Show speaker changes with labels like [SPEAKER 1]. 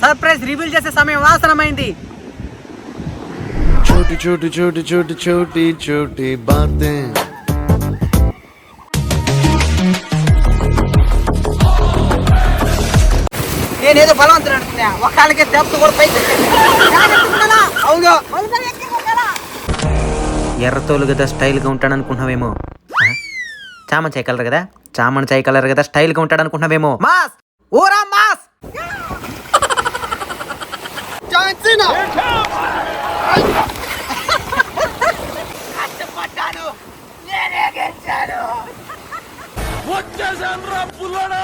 [SPEAKER 1] Surprise reveal చేసే సమయం ఆసనమైంది.
[SPEAKER 2] छोटी छोटी छोटी छोटी छोटी छोटी बातें.
[SPEAKER 1] నేనేదో బలవంతుడు అనుకున్నా, ఒక్కళ్ళకే దెబ్బ కూడా పైకి అవును. ఎర్రతోలు కదా స్టైల్గా ఉంటాడు అనుకుంటున్నావేమో. చామన్ చాయ్ కలర్ కదా, చామన్ చాయ్ కలర్ కదా స్టైల్గా ఉంటాడు అనుకుంటున్నావేమో. మాస్ ఓరా మాస్.
[SPEAKER 2] వచ్చేసాను రా పుల్లడా.